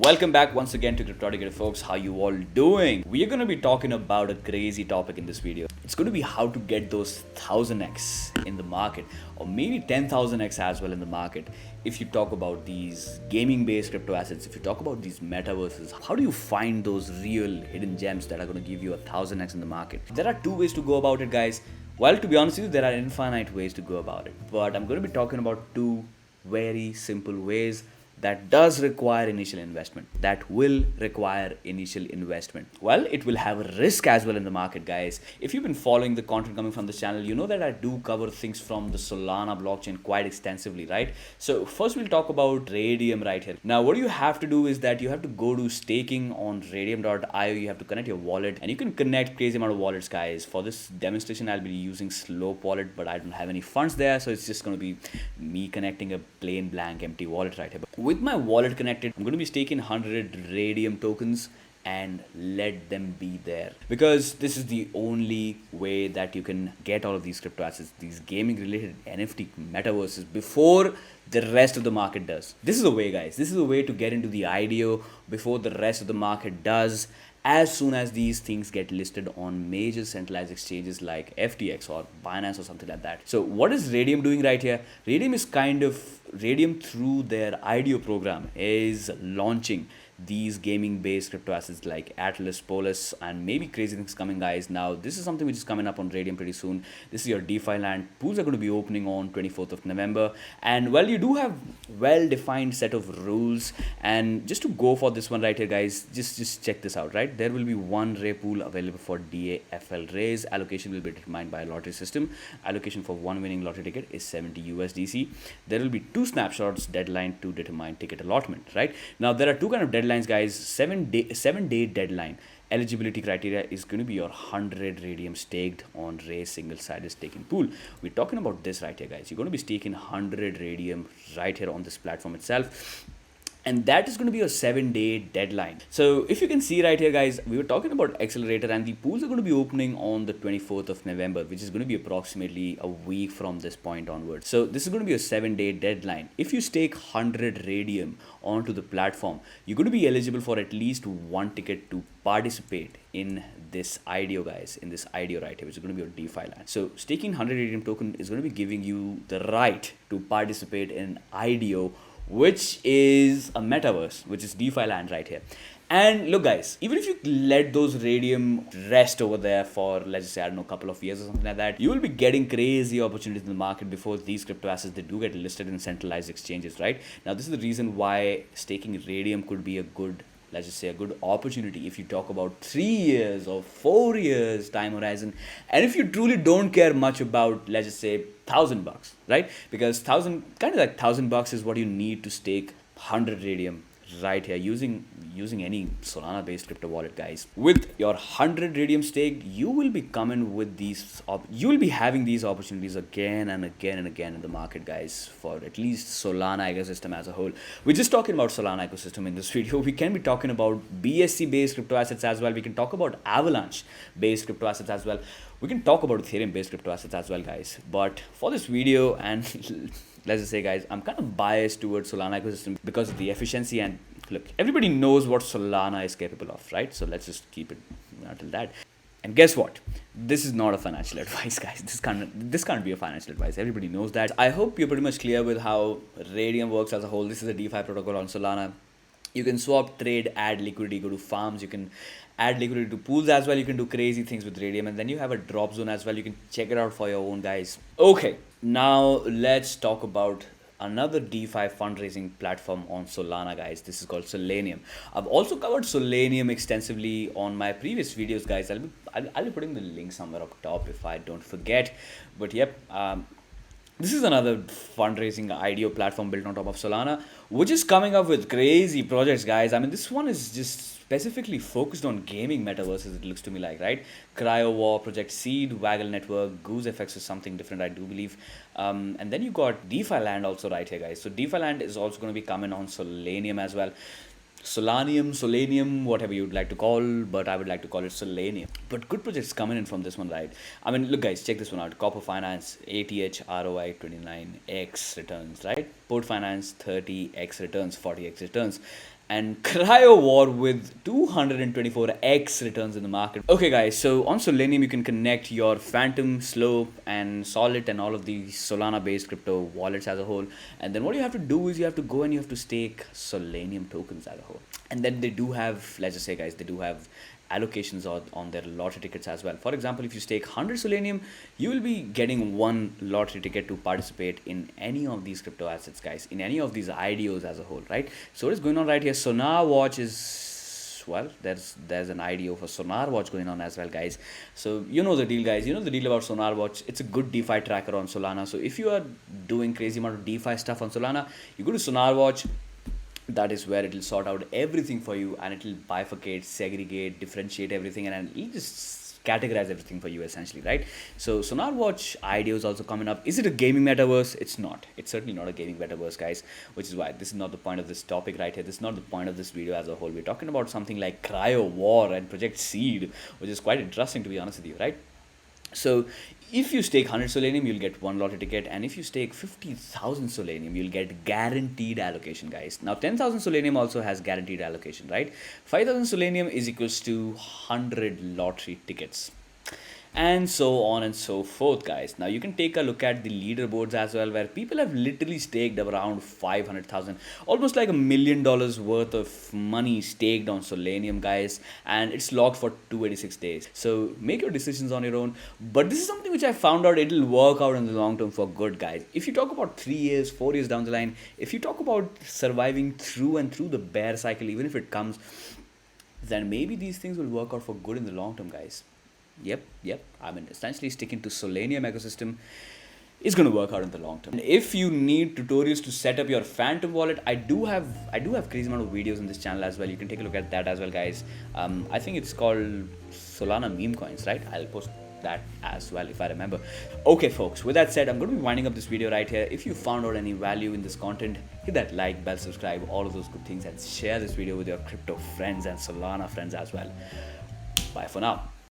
Welcome back once again to Cryptotica, folks. How you all doing? We are going to be talking about a crazy topic in this video. It's going to be how to get those 1000x in the market, or maybe 10,000x as well in the market. If you talk about these gaming-based crypto assets, if you talk about these metaverses, how do you find those real hidden gems that are going to give you a 1000x in the market? There are two ways to go about it, guys. Well, to be honest with you, there are infinite ways to go about it, but I'm going to be talking about two very simple ways that does require initial investment, that will require initial investment. Well, it will have a risk as well in the market, guys. If you've been following the content coming from this channel, you know that I do cover things from the Solana blockchain quite extensively, right? So first we'll talk about Raydium right here. Now what you have to do is that you have to go to staking on Raydium.io. You have to connect your wallet, and you can connect crazy amount of wallets, guys. For this demonstration I'll be using Slope wallet, but I don't have any funds there, so it's just going to be me connecting a plain blank empty wallet right here. But with my wallet connected, I'm going to be staking 100 Raydium tokens and let them be there, because this is the only way that you can get all of these crypto assets, these gaming related NFT metaverses, before the rest of the market does. This is a way, guys. This is a way to get into the IDO before the rest of the market does, as soon as these things get listed on major centralized exchanges like FTX or Binance or something like that. So what is Raydium doing right here? Raydium is Raydium, through their IDO program, is launching these gaming based crypto assets like Atlas, Polis, and maybe crazy things coming, guys. Now this is something which is coming up on Raydium pretty soon. This is your DeFi land. Pools are going to be opening on 24th of November, and well, you do have well defined set of rules. And just to go for this one right here, guys, just check this out, right? There will be one Ray pool available for DAFL raise. Allocation will be determined by a lottery system. Allocation for one winning lottery ticket is 70 USDC. There will be two snapshots deadline to determine ticket allotment, right? Now there are two kind of deadlines, guys. 7-day deadline. Eligibility criteria is going to be your 100 Raydium staked on Ray single-sided staking pool. We're talking about this right here, guys. You're going to be staking 100 Raydium right here on this platform itself, and that is going to be a 7-day deadline. So if you can see right here, guys, we were talking about accelerator, and the pools are going to be opening on the 24th of November, which is going to be approximately a week from this point onwards. So this is going to be a 7-day deadline. If you stake 100 Raydium onto the platform, you're going to be eligible for at least one ticket to participate in this IDO, guys, in this IDO right here, which is going to be your DeFi land. So staking 100 Raydium token is going to be giving you the right to participate in IDO, which is a metaverse, which is DeFi land right here. And look, guys, even if you let those Raydium rest over there for, let's just say, I don't know, a couple of years or something like that, you will be getting crazy opportunities in the market before these crypto assets, they do get listed in centralized exchanges, right? Now this is the reason why staking Raydium could be a good, let's just say, a good opportunity if you talk about 3 years or 4 years time horizon, and if you truly don't care much about, let's just say, $1,000, right? Because $1,000 is what you need to stake 100 Raydium right here using any Solana based crypto wallet, guys. With your 100 Raydium stake, you will be coming with these you will be having these opportunities again and again and again in the market, guys, for at least Solana ecosystem as a whole. We're just talking about Solana ecosystem in this video. We can be talking about BSC based crypto assets as well. We can talk about Avalanche based crypto assets as well. We can talk about Ethereum based crypto assets as well, guys. But for this video, and let's just say, guys, I'm kind of biased towards Solana ecosystem because of the efficiency. And look, everybody knows what Solana is capable of, right? So let's just keep it until that. And guess what? This is not a financial advice, guys. This can't be a financial advice. Everybody knows that. I hope you're pretty much clear with how Raydium works as a whole. This is a DeFi protocol on Solana. You can swap, trade, add liquidity, go to farms. You can add liquidity to pools as well. You can do crazy things with Raydium, and then you have a drop zone as well. You can check it out for your own, guys. Okay, now let's talk about another DeFi fundraising platform on Solana, guys. This is called Solanium. I've also covered Solanium extensively on my previous videos, guys. I'll be putting the link somewhere up top if I don't forget. But yep, this is another fundraising IDO platform built on top of Solana, which is coming up with crazy projects, guys. I mean, this one is just specifically focused on gaming metaverses, it looks to me like, right? Cryo War, Project Seed, Waggle Network, Goose FX is something different, I do believe. And then you got DeFi Land also right here, guys. So DeFi Land is also going to be coming on Solanium as well. Solanium, whatever you'd like to call, but I would like to call it Solanium. But good projects coming in from this one, right? I mean, look, guys, check this one out. Copper Finance, ATH ROI 29x returns, right? Port Finance, 30x returns, 40x returns. and Cryo War with 224x returns in the market. Okay, guys, so on Solanium, you can connect your Phantom, Slope, and Solid, and all of these Solana based crypto wallets as a whole. And then what you have to do is you have to go and you have to stake Solanium tokens as a whole. And then they do have, let's just say, guys, they do have allocations on their lottery tickets as well. For example, if you stake 100 Solanium, you will be getting one lottery ticket to participate in any of these crypto assets, guys, in any of these IDOs as a whole, right? So what is going on right here? Sonar Watch is, well, there's an IDO for Sonar Watch going on as well, guys. So you know the deal, guys. You know the deal about Sonar Watch. It's a good DeFi tracker on Solana. So if you are doing crazy amount of DeFi stuff on Solana, you go to Sonar Watch. That is where it will sort out everything for you, and it will bifurcate, segregate, differentiate everything, and it'll just categorize everything for you essentially, right? So Sonar Watch IDO is also coming up. Is it a gaming metaverse? It's not. It's certainly not a gaming metaverse, guys, which is why this is not the point of this topic right here. This is not the point of this video as a whole. We're talking about something like Cryo War and Project Seed, which is quite interesting, to be honest with you, right? So if you stake 100 Solanium, you'll get one lottery ticket, and if you stake 50,000 Solanium, you'll get guaranteed allocation, guys. Now 10,000 Solanium also has guaranteed allocation, right? 5,000 Solanium is equals to 100 lottery tickets, and so on and so forth, guys. Now you can take a look at the leaderboards as well, where people have literally staked around 500,000, almost like $1 million worth of money staked on Solanium, guys, and it's locked for 286 days. So make your decisions on your own, but this is something which I found out it'll work out in the long term for good, guys. If you talk about 3 years, 4 years down the line, if you talk about surviving through and through the bear cycle, even if it comes, then maybe these things will work out for good in the long term, guys. Yep. I mean, essentially sticking to Solanium ecosystem is going to work out in the long term. And if you need tutorials to set up your Phantom wallet, I do have crazy amount of videos on this channel as well. You can take a look at that as well, guys. I think it's called Solana meme coins, right? I'll post that as well if I remember. Okay, folks, with that said, I'm going to be winding up this video right here. If you found out any value in this content, hit that like, bell, subscribe, all of those good things, and share this video with your crypto friends and Solana friends as well. Bye for now.